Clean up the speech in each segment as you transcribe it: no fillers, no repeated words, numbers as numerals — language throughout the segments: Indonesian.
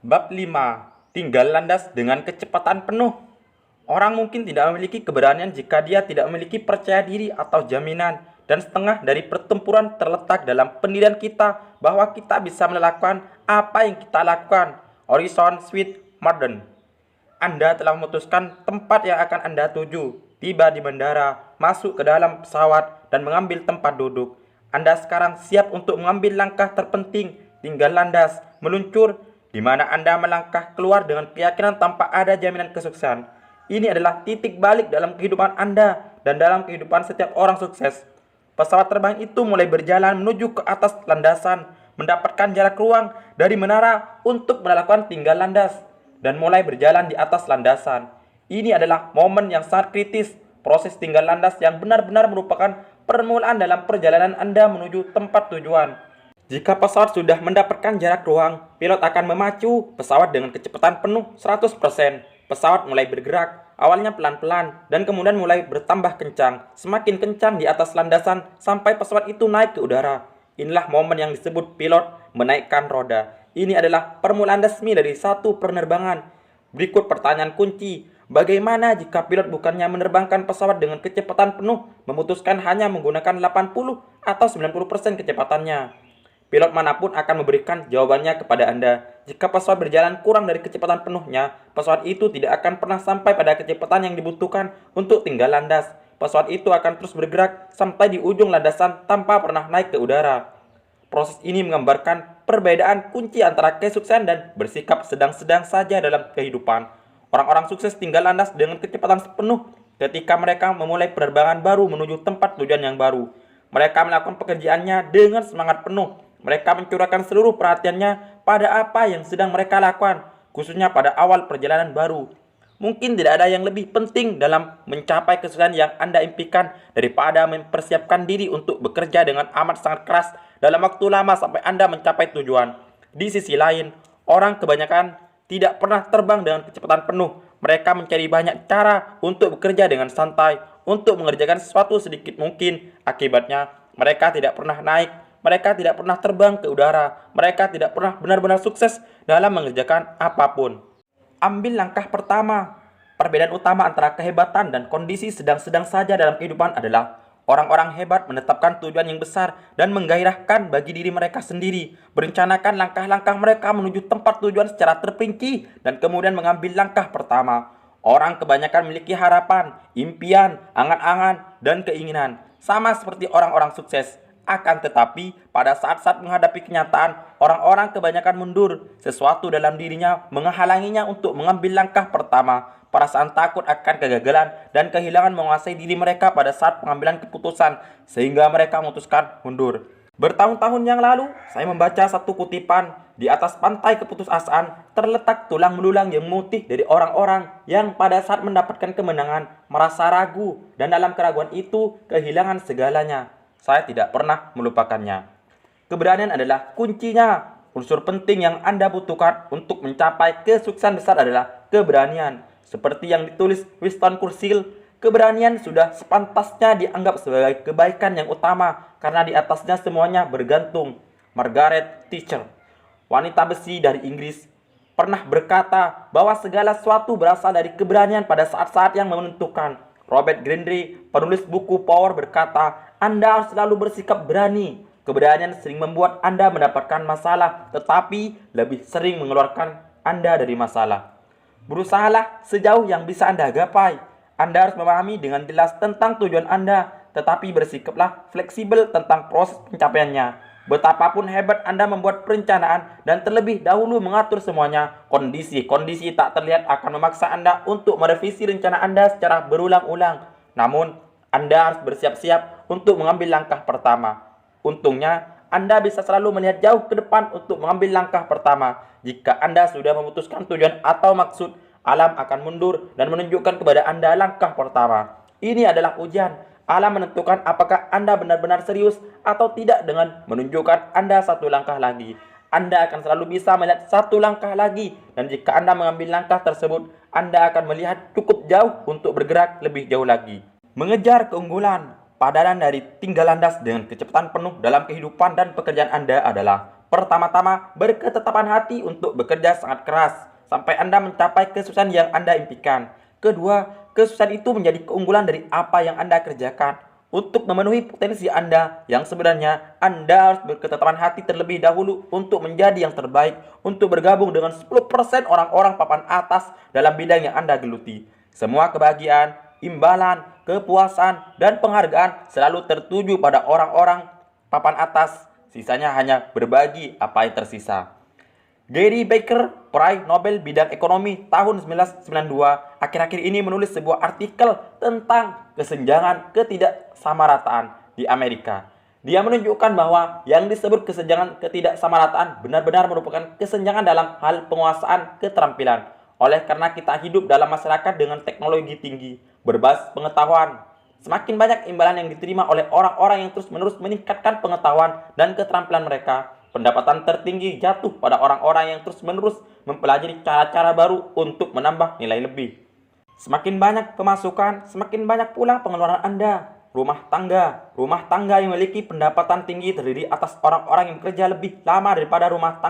Bab 5. Tinggal landas dengan kecepatan penuh. Orang mungkin tidak memiliki keberanian jika dia tidak memiliki percaya diri atau jaminan. Dan setengah dari pertempuran terletak dalam pendirian kita bahwa kita bisa melakukan apa yang kita lakukan. Horizon Sweet Modern. Anda telah memutuskan tempat yang akan Anda tuju. Tiba di bandara, masuk ke dalam pesawat, dan mengambil tempat duduk. Anda sekarang siap untuk mengambil langkah terpenting. Tinggal landas, meluncur, di mana Anda melangkah keluar dengan keyakinan tanpa ada jaminan kesuksesan. Ini adalah titik balik dalam kehidupan Anda dan dalam kehidupan setiap orang sukses. Pesawat terbang itu mulai berjalan menuju ke atas landasan, mendapatkan jarak ruang dari menara untuk melakukan tinggal landas, dan mulai berjalan di atas landasan. Ini adalah momen yang sangat kritis. Proses tinggal landas yang benar-benar merupakan permulaan dalam perjalanan Anda menuju tempat tujuan. Jika pesawat sudah mendapatkan jarak ruang, pilot akan memacu pesawat dengan kecepatan penuh 100%. Pesawat mulai bergerak, awalnya pelan-pelan, dan kemudian mulai bertambah kencang. Semakin kencang di atas landasan sampai pesawat itu naik ke udara. Inilah momen yang disebut pilot menaikkan roda. Ini adalah permulaan resmi dari satu penerbangan. Berikut pertanyaan kunci. Bagaimana jika pilot bukannya menerbangkan pesawat dengan kecepatan penuh, memutuskan hanya menggunakan 80 atau 90% kecepatannya? Pilot manapun akan memberikan jawabannya kepada Anda. Jika pesawat berjalan kurang dari kecepatan penuhnya, pesawat itu tidak akan pernah sampai pada kecepatan yang dibutuhkan untuk tinggal landas. Pesawat itu akan terus bergerak sampai di ujung landasan tanpa pernah naik ke udara. Proses ini menggambarkan perbedaan kunci antara kesuksesan dan bersikap sedang-sedang saja dalam kehidupan. Orang-orang sukses tinggal landas dengan kecepatan sepenuh ketika mereka memulai penerbangan baru menuju tempat tujuan yang baru. Mereka melakukan pekerjaannya dengan semangat penuh. Mereka mencurahkan seluruh perhatiannya pada apa yang sedang mereka lakukan, khususnya pada awal perjalanan baru. Mungkin tidak ada yang lebih penting dalam mencapai kesuksesan yang Anda impikan daripada mempersiapkan diri untuk bekerja dengan amat sangat keras dalam waktu lama sampai Anda mencapai tujuan. Di sisi lain, orang kebanyakan tidak pernah terbang dengan kecepatan penuh. Mereka mencari banyak cara untuk bekerja dengan santai, untuk mengerjakan sesuatu sedikit mungkin. Akibatnya, mereka tidak pernah naik. Mereka tidak pernah terbang ke udara. Mereka tidak pernah benar-benar sukses dalam mengerjakan apapun. Ambil langkah pertama. Perbedaan utama antara kehebatan dan kondisi sedang-sedang saja dalam kehidupan adalah orang-orang hebat menetapkan tujuan yang besar dan menggairahkan bagi diri mereka sendiri, merencanakan langkah-langkah mereka menuju tempat tujuan secara terperinci, dan kemudian mengambil langkah pertama. Orang kebanyakan memiliki harapan, impian, angan-angan, dan keinginan, sama seperti orang-orang sukses. Akan tetapi, pada saat-saat menghadapi kenyataan, orang-orang kebanyakan mundur. Sesuatu dalam dirinya menghalanginya untuk mengambil langkah pertama. Perasaan takut akan kegagalan dan kehilangan menguasai diri mereka pada saat pengambilan keputusan, sehingga mereka memutuskan mundur. Bertahun-tahun yang lalu, saya membaca satu kutipan. Di atas pantai keputusasaan, terletak tulang belulang yang memutih dari orang-orang yang pada saat mendapatkan kemenangan, merasa ragu, dan dalam keraguan itu, kehilangan segalanya. Saya tidak pernah melupakannya. Keberanian adalah kuncinya. Unsur penting yang Anda butuhkan untuk mencapai kesuksesan besar adalah keberanian. Seperti yang ditulis Winston Churchill, keberanian sudah sepantasnya dianggap sebagai kebaikan yang utama karena di atasnya semuanya bergantung. Margaret Thatcher, wanita besi dari Inggris, pernah berkata bahwa segala sesuatu berasal dari keberanian pada saat-saat yang menentukan. Robert Greene, penulis buku Power, berkata, Anda harus selalu bersikap berani. Keberanian sering membuat Anda mendapatkan masalah, tetapi lebih sering mengeluarkan Anda dari masalah. Berusahalah sejauh yang bisa Anda gapai. Anda harus memahami dengan jelas tentang tujuan Anda, tetapi bersikaplah fleksibel tentang proses pencapaiannya. Betapapun hebat Anda membuat perencanaan dan terlebih dahulu mengatur semuanya, kondisi-kondisi tak terlihat akan memaksa Anda untuk merevisi rencana Anda secara berulang-ulang. Namun, Anda harus bersiap-siap untuk mengambil langkah pertama. Untungnya, Anda bisa selalu melihat jauh ke depan untuk mengambil langkah pertama. Jika Anda sudah memutuskan tujuan atau maksud, alam akan mundur dan menunjukkan kepada Anda langkah pertama. Ini adalah ujian. Alam menentukan apakah Anda benar-benar serius atau tidak dengan menunjukkan Anda satu langkah lagi. Anda akan selalu bisa melihat satu langkah lagi, dan jika Anda mengambil langkah tersebut, Anda akan melihat cukup jauh untuk bergerak lebih jauh lagi. Mengejar keunggulan, padanan dari tinggal landas dengan kecepatan penuh dalam kehidupan dan pekerjaan Anda adalah Pertama-tama, berketetapan hati untuk bekerja sangat keras sampai Anda mencapai kesuksesan yang Anda impikan. Kedua, kesuksesan itu menjadi keunggulan dari apa yang Anda kerjakan. Untuk memenuhi potensi Anda yang sebenarnya, Anda harus berketetapan hati terlebih dahulu untuk menjadi yang terbaik, untuk bergabung dengan 10% orang-orang papan atas dalam bidang yang Anda geluti. Semua kebahagiaan, imbalan, kepuasan, dan penghargaan selalu tertuju pada orang-orang papan atas. Sisanya hanya berbagi apa yang tersisa. Gary Becker, peraih Nobel bidang ekonomi tahun 1992, akhir-akhir ini menulis sebuah artikel tentang kesenjangan ketidaksamarataan di Amerika. Dia menunjukkan bahwa yang disebut kesenjangan ketidaksamarataan benar-benar merupakan kesenjangan dalam hal penguasaan keterampilan. Oleh karena kita hidup dalam masyarakat dengan teknologi tinggi, berbasis pengetahuan, semakin banyak imbalan yang diterima oleh orang-orang yang terus-menerus meningkatkan pengetahuan dan keterampilan mereka. Pendapatan tertinggi jatuh pada orang-orang yang terus-menerus mempelajari cara-cara baru untuk menambah nilai lebih. Semakin banyak pemasukan, semakin banyak pula pengeluaran Anda. Rumah tangga yang memiliki pendapatan tinggi terdiri atas orang-orang yang bekerja lebih lama daripada rumah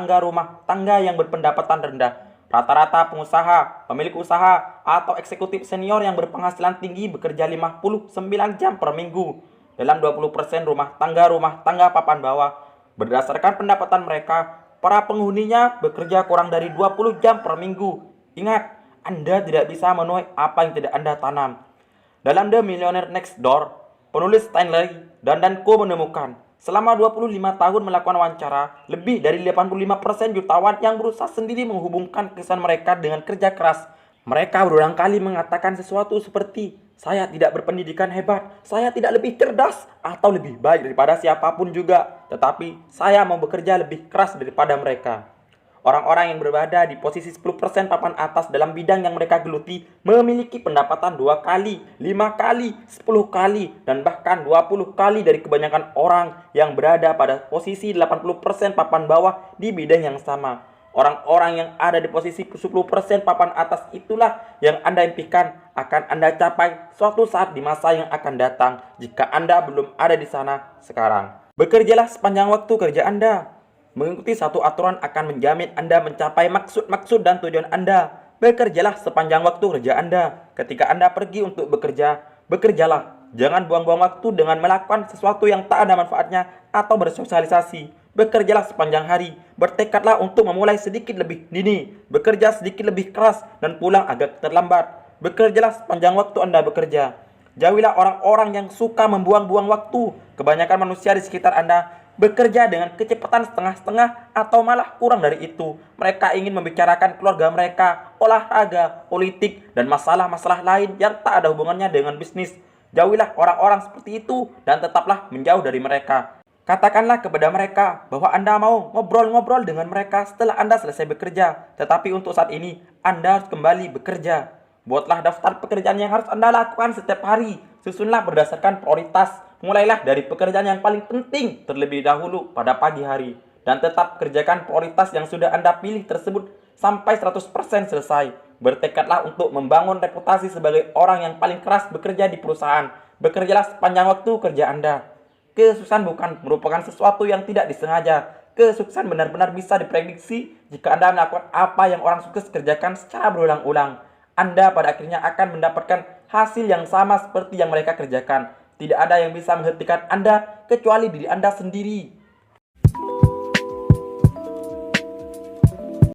tangga yang berpendapatan rendah. Rata-rata pengusaha, pemilik usaha, atau eksekutif senior yang berpenghasilan tinggi bekerja 59 jam per minggu. Dalam 20% rumah tangga papan bawah, berdasarkan pendapatan mereka, para penghuninya bekerja kurang dari 20 jam per minggu. Ingat, Anda tidak bisa menuai apa yang tidak Anda tanam. Dalam The Millionaire Next Door, penulis Stanley dan Co menemukan, selama 25 tahun melakukan wawancara, lebih dari 85% jutawan yang berusaha sendiri menghubungkan kesan mereka dengan kerja keras. Mereka berulang kali mengatakan sesuatu seperti, saya tidak berpendidikan hebat, saya tidak lebih cerdas atau lebih baik daripada siapapun juga, tetapi saya mau bekerja lebih keras daripada mereka. Orang-orang yang berada di posisi 10% papan atas dalam bidang yang mereka geluti memiliki pendapatan 2 kali, 5 kali, 10 kali, dan bahkan 20 kali dari kebanyakan orang yang berada pada posisi 80% papan bawah di bidang yang sama. Orang-orang yang ada di posisi 10% papan atas itulah yang Anda impikan akan Anda capai suatu saat di masa yang akan datang jika Anda belum ada di sana sekarang. Bekerjalah sepanjang waktu kerja Anda. Mengikuti satu aturan akan menjamin Anda mencapai maksud-maksud dan tujuan Anda. Bekerjalah sepanjang waktu kerja Anda. Ketika Anda pergi untuk bekerja, bekerjalah. Jangan buang-buang waktu dengan melakukan sesuatu yang tak ada manfaatnya atau bersosialisasi. Bekerjalah sepanjang hari. Bertekadlah untuk memulai sedikit lebih dini. Bekerja sedikit lebih keras dan pulang agak terlambat. Bekerjalah sepanjang waktu Anda bekerja. Jauhilah orang-orang yang suka membuang-buang waktu. Kebanyakan manusia di sekitar Anda bekerja dengan kecepatan setengah-setengah atau malah kurang dari itu. Mereka ingin membicarakan keluarga mereka, olahraga, politik, dan masalah-masalah lain yang tak ada hubungannya dengan bisnis. Jauhilah orang-orang seperti itu dan tetaplah menjauh dari mereka. Katakanlah kepada mereka bahwa Anda mau ngobrol-ngobrol dengan mereka setelah Anda selesai bekerja. Tetapi untuk saat ini, Anda harus kembali bekerja. Buatlah daftar pekerjaan yang harus Anda lakukan setiap hari. Susunlah berdasarkan prioritas. Mulailah dari pekerjaan yang paling penting terlebih dahulu pada pagi hari. Dan tetap kerjakan prioritas yang sudah Anda pilih tersebut sampai 100% selesai. Bertekadlah untuk membangun reputasi sebagai orang yang paling keras bekerja di perusahaan. Bekerjalah sepanjang waktu kerja Anda. Kesuksesan bukan merupakan sesuatu yang tidak disengaja. Kesuksesan benar-benar bisa diprediksi jika Anda melakukan apa yang orang sukses kerjakan secara berulang-ulang. Anda pada akhirnya akan mendapatkan hasil yang sama seperti yang mereka kerjakan. Tidak ada yang bisa menghentikan Anda kecuali diri Anda sendiri.